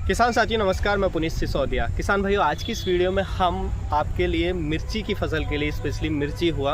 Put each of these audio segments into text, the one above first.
किसान साथियों नमस्कार, मैं पुनीत सिसोदिया। किसान भाइयों, आज की इस वीडियो में हम आपके लिए मिर्ची की फसल के लिए, स्पेशली मिर्ची हुआ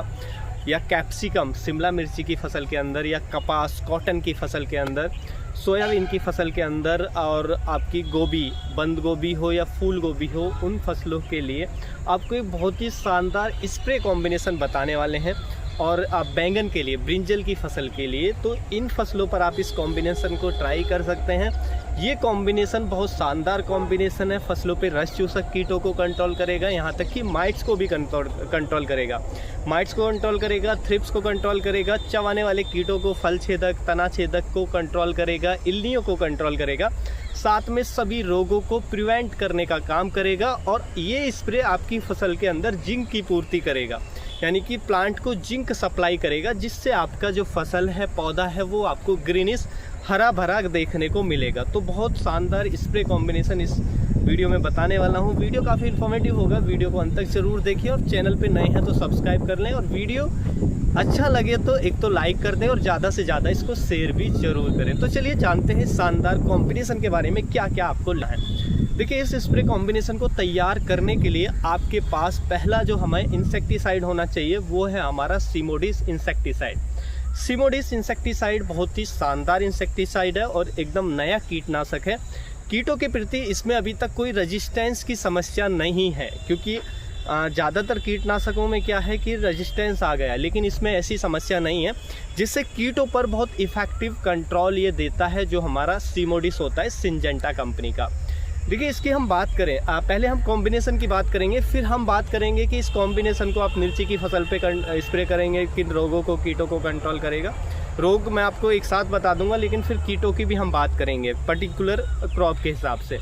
या कैप्सिकम शिमला मिर्ची की फसल के अंदर, या कपास कॉटन की फसल के अंदर, सोयाबीन की फसल के अंदर, और आपकी गोभी बंद गोभी हो या फूल गोभी हो, उन फसलों के लिए आपको एक बहुत ही शानदार स्प्रे कॉम्बिनेशन बताने वाले हैं। और आप बैंगन के लिए, ब्रिंजल की फसल के लिए, तो इन फसलों पर आप इस कॉम्बिनेशन को ट्राई कर सकते हैं। ये कॉम्बिनेशन बहुत शानदार कॉम्बिनेशन है। फसलों पे रस चूसक कीटों को कंट्रोल करेगा, यहाँ तक कि माइट्स को भी कंट्रोल करेगा। माइट्स को कंट्रोल करेगा, थ्रिप्स को कंट्रोल करेगा, चबाने वाले कीटों को, फल छेदक, तना छेदक को कंट्रोल करेगा, इल्लियों को कंट्रोल करेगा, साथ में सभी रोगों को प्रिवेंट करने का काम करेगा। और ये स्प्रे आपकी फसल के अंदर जिंक की पूर्ति करेगा, यानी कि प्लांट को जिंक सप्लाई करेगा, जिससे आपका जो फसल है, पौधा है, वो आपको ग्रीनिश हरा भरा देखने को मिलेगा। तो बहुत शानदार स्प्रे कॉम्बिनेशन इस वीडियो में बताने वाला हूँ। वीडियो काफ़ी इन्फॉर्मेटिव होगा, वीडियो को अंत तक जरूर देखिए, और चैनल पे नए हैं तो सब्सक्राइब कर लें, और वीडियो अच्छा लगे तो एक तो लाइक कर दें, और ज़्यादा से ज़्यादा इसको शेयर भी जरूर करें। तो चलिए जानते हैं शानदार कॉम्बिनेशन के बारे में, क्या क्या आपको लाना है। देखिए, इस स्प्रे कॉम्बिनेशन को तैयार करने के लिए आपके पास पहला जो हमें इंसेक्टिसाइड होना चाहिए वो है हमारा सिमोडिस इंसेक्टिसाइड। सिमोडिस इंसेक्टिसाइड बहुत ही शानदार इंसेक्टिसाइड है और एकदम नया कीटनाशक है। कीटों के प्रति इसमें अभी तक कोई रेजिस्टेंस की समस्या नहीं है, क्योंकि ज़्यादातर कीटनाशकों में क्या है कि रेजिस्टेंस आ गया, लेकिन इसमें ऐसी समस्या नहीं है, जिससे कीटों पर बहुत इफ़ेक्टिव कंट्रोल ये देता है जो हमारा सिमोडिस होता है, सिंजेंटा कंपनी का। देखिए, इसकी हम बात करें, पहले हम कॉम्बिनेशन की बात करेंगे, फिर हम बात करेंगे कि इस कॉम्बिनेशन को आप मिर्ची की फसल पे स्प्रे करेंगे, किन रोगों को, कीटों को कंट्रोल करेगा। रोग मैं आपको एक साथ बता दूंगा, लेकिन फिर कीटों की भी हम बात करेंगे पर्टिकुलर क्रॉप के हिसाब से।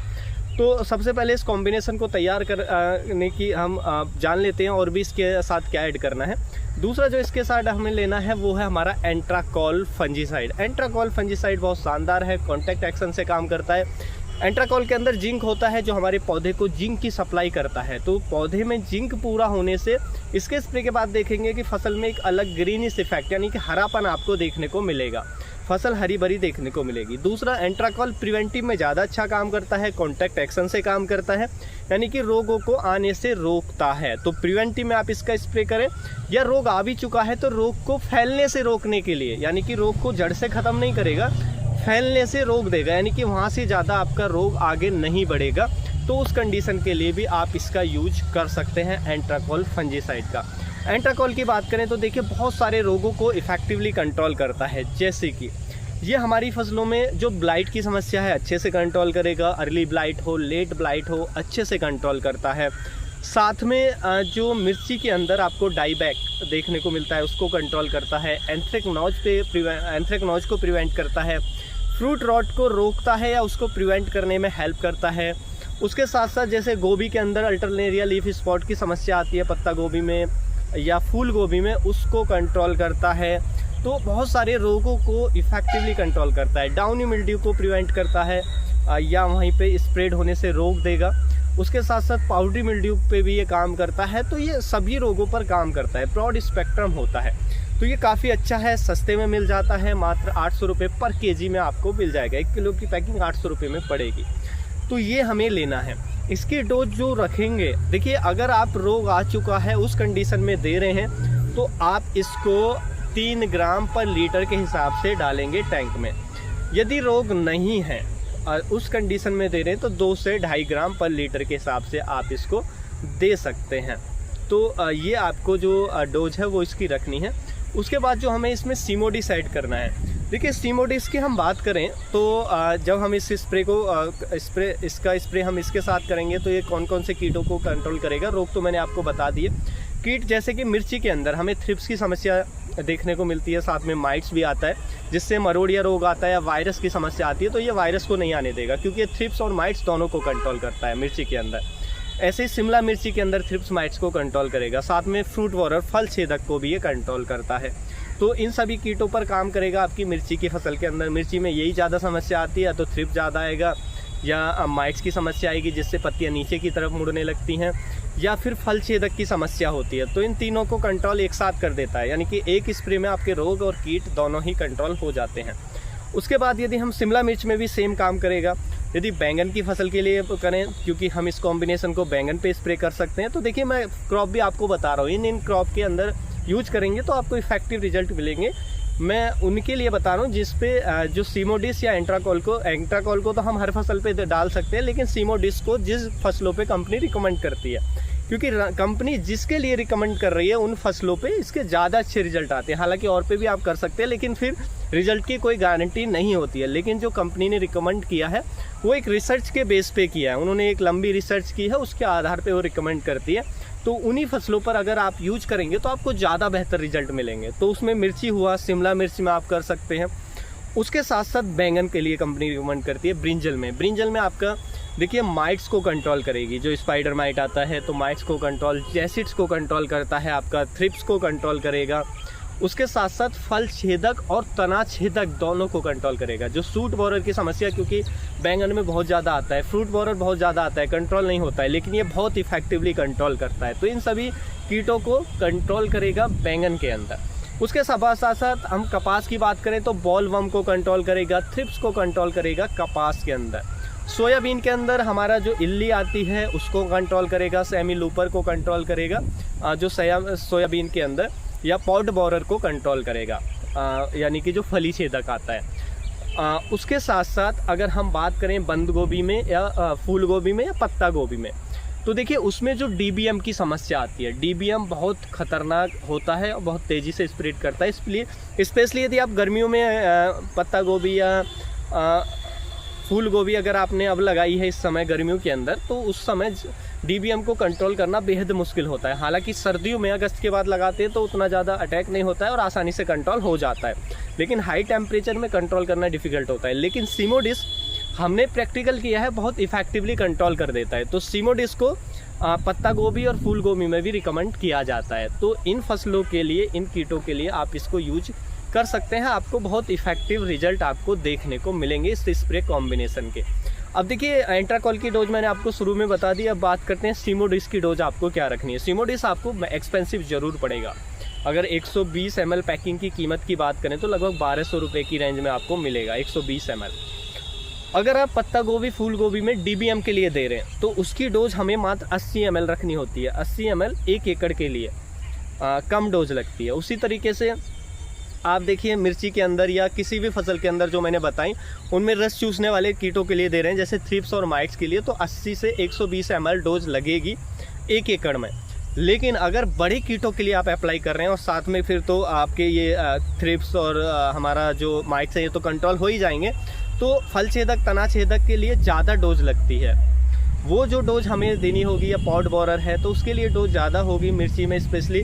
तो सबसे पहले इस कॉम्बिनेशन को तैयार करने की हम जान लेते हैं, और भी इसके साथ क्या ऐड करना है। दूसरा जो इसके साथ हमें लेना है वो है हमारा एंट्राकॉल फंजीसाइड। एंट्राकॉल फंजीसाइड बहुत शानदार है, कॉन्टैक्ट एक्शन से काम करता है। एंट्राकॉल के अंदर जिंक होता है, जो हमारे पौधे को जिंक की सप्लाई करता है। तो पौधे में जिंक पूरा होने से इसके स्प्रे के बाद देखेंगे कि फसल में एक अलग ग्रीनिश इफेक्ट, यानी कि हरापन आपको देखने को मिलेगा, फसल हरी भरी देखने को मिलेगी। दूसरा, एंट्राकॉल प्रिवेंटिव में ज़्यादा अच्छा काम करता है, कॉन्टैक्ट एक्शन से काम करता है, यानी कि रोगों को आने से रोकता है। तो प्रिवेंटिव में आप इसका स्प्रे करें, या रोग आ भी चुका है तो रोग को फैलने से रोकने के लिए, यानी कि रोग को जड़ से ख़त्म नहीं करेगा, फैलने से रोक देगा, यानी कि वहाँ से ज़्यादा आपका रोग आगे नहीं बढ़ेगा। तो उस कंडीशन के लिए भी आप इसका यूज कर सकते हैं, एंट्राकॉल फंजीसाइड का। एंट्राकॉल की बात करें तो देखिए, बहुत सारे रोगों को इफेक्टिवली कंट्रोल करता है, जैसे कि ये हमारी फसलों में जो ब्लाइट की समस्या है अच्छे से कंट्रोल करेगा। अर्ली ब्लाइट हो, लेट ब्लाइट हो, अच्छे से कंट्रोल करता है। साथ में जो मिर्ची के अंदर आपको डाईबैक देखने को मिलता है, उसको कंट्रोल करता है। एंथ्रेक्नोज को प्रिवेंट करता है, फ्रूट रॉट को रोकता है या उसको प्रिवेंट करने में हेल्प करता है। उसके साथ साथ जैसे गोभी के अंदर अल्टरनेरिया लीफ स्पॉट की समस्या आती है पत्ता गोभी में या फूल गोभी में, उसको कंट्रोल करता है। तो बहुत सारे रोगों को इफेक्टिवली कंट्रोल करता है। डाउनी मिल्ड्यू को प्रिवेंट करता है, या वहीं पे स्प्रेड होने से रोक देगा। उसके साथ साथ पाउडरी मिल्ड्यू पे भी ये काम करता है। तो ये सभी रोगों पर काम करता है, ब्रॉड स्पेक्ट्रम होता है। तो ये काफ़ी अच्छा है, सस्ते में मिल जाता है, मात्र 800 रुपये पर केजी में आपको मिल जाएगा। 1 किलो की पैकिंग 800 रुपये में पड़ेगी। तो ये हमें लेना है। इसकी डोज जो रखेंगे, देखिए, अगर आप रोग आ चुका है उस कंडीशन में दे रहे हैं तो आप इसको 3 ग्राम पर लीटर के हिसाब से डालेंगे टैंक में। यदि रोग नहीं है और उस कंडीशन में दे रहे हैं तो 2 से 2.5 ग्राम पर लीटर के हिसाब से आप इसको दे सकते हैं। तो ये आपको जो डोज है वो इसकी रखनी है। उसके बाद जो हमें इसमें सिमोडिस ऐड करना है। देखिए, सिमोडिस की हम बात करें तो जब हम इस स्प्रे को इसका स्प्रे हम इसके साथ करेंगे तो ये कौन कौन से कीटों को कंट्रोल करेगा। रोग तो मैंने आपको बता दिए। कीट जैसे कि मिर्ची के अंदर हमें थ्रिप्स की समस्या देखने को मिलती है, साथ में माइट्स भी आता है, जिससे मरोड़िया रोग आता है, या वायरस की समस्या आती है। तो ये वायरस को नहीं आने देगा, क्योंकि ये थ्रिप्स और माइट्स दोनों को कंट्रोल करता है मिर्ची के अंदर। ऐसे ही शिमला मिर्ची के अंदर थ्रिप्स माइट्स को कंट्रोल करेगा। साथ में फ्रूट वॉरर, फल छेदक को भी ये कंट्रोल करता है। तो इन सभी कीटों पर काम करेगा आपकी मिर्ची की फसल के अंदर। मिर्ची में यही ज़्यादा समस्या आती है, तो थ्रिप्स ज़्यादा आएगा, या माइट्स की समस्या आएगी जिससे पत्तियां नीचे की तरफ मुड़ने लगती हैं, या फिर फल छेदक की समस्या होती है। तो इन तीनों को कंट्रोल एक साथ कर देता है, यानी कि एक स्प्रे में आपके रोग और कीट दोनों ही कंट्रोल हो जाते हैं। उसके बाद यदि हम शिमला मिर्च में भी सेम काम करेगा, यदि बैंगन की फसल के लिए करें, क्योंकि हम इस कॉम्बिनेशन को बैंगन पे स्प्रे कर सकते हैं, तो देखिए मैं क्रॉप भी आपको बता रहा हूँ, इन क्रॉप के अंदर यूज करेंगे तो आपको इफेक्टिव रिजल्ट मिलेंगे। मैं उनके लिए बता रहा हूँ जिस पे जो सीमोडिस या एंट्राकॉल को तो हम हर फसल पे डाल सकते हैं, लेकिन सीमोडिस को जिस फसलों पे कंपनी रिकमेंड करती है, क्योंकि कंपनी जिसके लिए रिकमेंड कर रही है उन फसलों पे इसके ज़्यादा अच्छे रिजल्ट आते हैं। हालांकि और पे भी आप कर सकते हैं, लेकिन फिर रिजल्ट की कोई गारंटी नहीं होती है। लेकिन जो कंपनी ने रिकमेंड किया है वो एक रिसर्च के बेस पे किया है, उन्होंने एक लंबी रिसर्च की है, उसके आधार पे वो रिकमेंड करती है। तो उन्हीं फसलों पर अगर आप यूज करेंगे तो आपको ज़्यादा बेहतर रिजल्ट मिलेंगे। तो उसमें मिर्ची हुआ, शिमला मिर्च में आप कर सकते हैं। उसके साथ साथ बैंगन के लिए कंपनी रिकमेंड करती है ब्रिंजल में आपका देखिए माइट्स को कंट्रोल करेगी, जो स्पाइडर माइट आता है तो माइट्स को कंट्रोल, जैसिड्स को कंट्रोल करता है, आपका थ्रिप्स को कंट्रोल करेगा। उसके साथ साथ फल छेदक और तना छेदक दोनों को कंट्रोल करेगा। जो सूट बोरर की समस्या, क्योंकि बैंगन में बहुत ज़्यादा आता है, फ्रूट बोरर बहुत ज़्यादा आता है, कंट्रोल नहीं होता है, लेकिन ये बहुत इफेक्टिवली कंट्रोल करता है। तो इन सभी कीटों को कंट्रोल करेगा बैंगन के अंदर। उसके साथ साथ हम कपास की बात करें तो बॉलवर्म को कंट्रोल करेगा, थ्रिप्स को कंट्रोल करेगा कपास के अंदर। सोयाबीन के अंदर हमारा जो इल्ली आती है उसको कंट्रोल करेगा, सेमी लूपर को कंट्रोल करेगा, जो सोयाबीन के अंदर, या पॉड बोरर को कंट्रोल करेगा, यानी कि जो फली छेदक आता है। उसके साथ साथ अगर हम बात करें बंद गोभी में या फूल गोभी में या पत्ता गोभी में, तो देखिए उसमें जो DBM की समस्या आती है, DBM बहुत खतरनाक होता है और बहुत तेज़ी से स्प्रेड करता है। इसलिए स्पेशली यदि आप गर्मियों में पत्ता गोभी या फूल गोभी अगर आपने अब लगाई है इस समय गर्मियों के अंदर, तो उस समय DBM को कंट्रोल करना बेहद मुश्किल होता है। हालांकि सर्दियों में अगस्त के बाद लगाते हैं तो उतना ज़्यादा अटैक नहीं होता है और आसानी से कंट्रोल हो जाता है, लेकिन हाई टेम्परेचर में कंट्रोल करना डिफ़िकल्ट होता है। लेकिन सीमोडिस हमने प्रैक्टिकल किया है, बहुत इफेक्टिवली कंट्रोल कर देता है। तो सीमोडिस को पत्ता गोभी और फूल गोभी में भी रिकमेंड किया जाता है। तो इन फसलों के लिए, इन कीटों के लिए आप इसको यूज कर सकते हैं। आपको बहुत इफेक्टिव रिजल्ट आपको देखने को मिलेंगे इस स्प्रे कॉम्बिनेशन के। अब देखिए एंट्राकॉल की डोज मैंने आपको शुरू में बता दी। अब बात करते हैं सीमोडिस की डोज आपको क्या रखनी है। सीमोडिस आपको एक्सपेंसिव ज़रूर पड़ेगा। अगर 120 ml पैकिंग की कीमत की बात करें तो लगभग 1200 रुपये की रेंज में आपको मिलेगा 120 ml। अगर आप पत्ता गोभी फूल गोभी में DBM के लिए दे रहे हैं तो उसकी डोज हमें मात्र 80 ml रखनी होती है। 80 ml 1 एकड़ के लिए कम डोज लगती है। उसी तरीके से आप देखिए मिर्ची के अंदर या किसी भी फसल के अंदर जो मैंने बताई उनमें रस चूसने वाले कीटों के लिए दे रहे हैं, जैसे थ्रिप्स और माइट्स के लिए, तो 80 से 120 ml डोज लगेगी 1 एकड़ में। लेकिन अगर बड़े कीटों के लिए आप अप्लाई कर रहे हैं और साथ में फिर तो आपके ये थ्रिप्स और हमारा जो माइट्स है ये तो कंट्रोल हो ही जाएंगे, तो फल छेदक तना छेदक के लिए ज़्यादा डोज लगती है। वो जो डोज हमें देनी होगी, या पॉड बोरर है तो उसके लिए डोज ज़्यादा होगी। मिर्ची में स्पेशली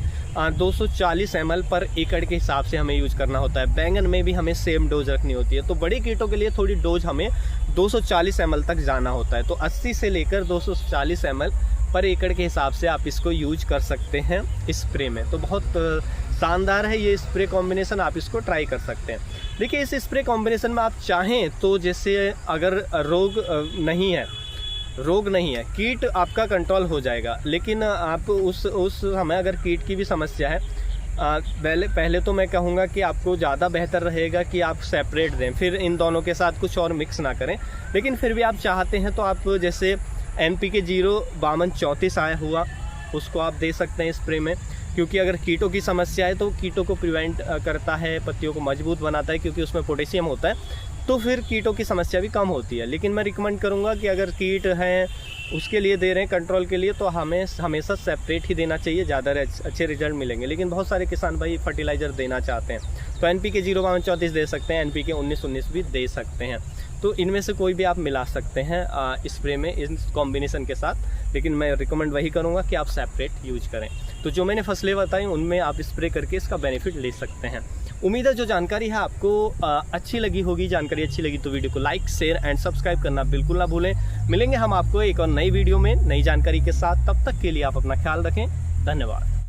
240 ml पर एकड़ के हिसाब से हमें यूज करना होता है। बैंगन में भी हमें सेम डोज रखनी होती है। तो बड़े कीटों के लिए थोड़ी डोज हमें 240 ml तक जाना होता है। तो 80 से लेकर 240 ml पर एकड़ के हिसाब से आप इसको यूज कर सकते हैं स्प्रे में। तो बहुत शानदार है ये स्प्रे कॉम्बिनेशन, आप इसको ट्राई कर सकते हैं। देखिए इस स्प्रे कॉम्बिनेशन में आप चाहें तो जैसे अगर रोग नहीं है, कीट आपका कंट्रोल हो जाएगा, लेकिन आप उस समय अगर कीट की भी समस्या है, पहले तो मैं कहूँगा कि आपको ज़्यादा बेहतर रहेगा कि आप सेपरेट दें, फिर इन दोनों के साथ कुछ और मिक्स ना करें। लेकिन फिर भी आप चाहते हैं तो आप जैसे NPK 0-52-34 आया हुआ उसको आप दे सकते हैं स्प्रे में, क्योंकि अगर कीटों की समस्या है तो कीटों को प्रिवेंट करता है, पत्तियों को मजबूत बनाता है, क्योंकि उसमें पोटेशियम होता है, तो फिर कीटों की समस्या भी कम होती है। लेकिन मैं रिकमेंड करूंगा कि अगर कीट हैं उसके लिए दे रहे हैं कंट्रोल के लिए, तो हमें हमेशा सेपरेट ही देना चाहिए, ज़्यादा अच्छे रिजल्ट मिलेंगे। लेकिन बहुत सारे किसान भाई फर्टिलाइज़र देना चाहते हैं तो NPK 0-32-34 दे सकते हैं, NPK 19-19 भी दे सकते हैं। तो इनमें से कोई भी आप मिला सकते हैं स्प्रे में इस कॉम्बिनेशन के साथ, लेकिन मैं रिकमेंड वही करूँगा कि आप सेपरेट यूज करें। तो जो मैंने फसलें बताई उनमें आप स्प्रे करके इसका बेनिफिट ले सकते हैं। उम्मीद है जो जानकारी है आपको अच्छी लगी होगी। जानकारी अच्छी लगी तो वीडियो को लाइक शेयर एंड सब्सक्राइब करना बिल्कुल ना भूलें। मिलेंगे हम आपको एक और नई वीडियो में नई जानकारी के साथ। तब तक के लिए आप अपना ख्याल रखें। धन्यवाद।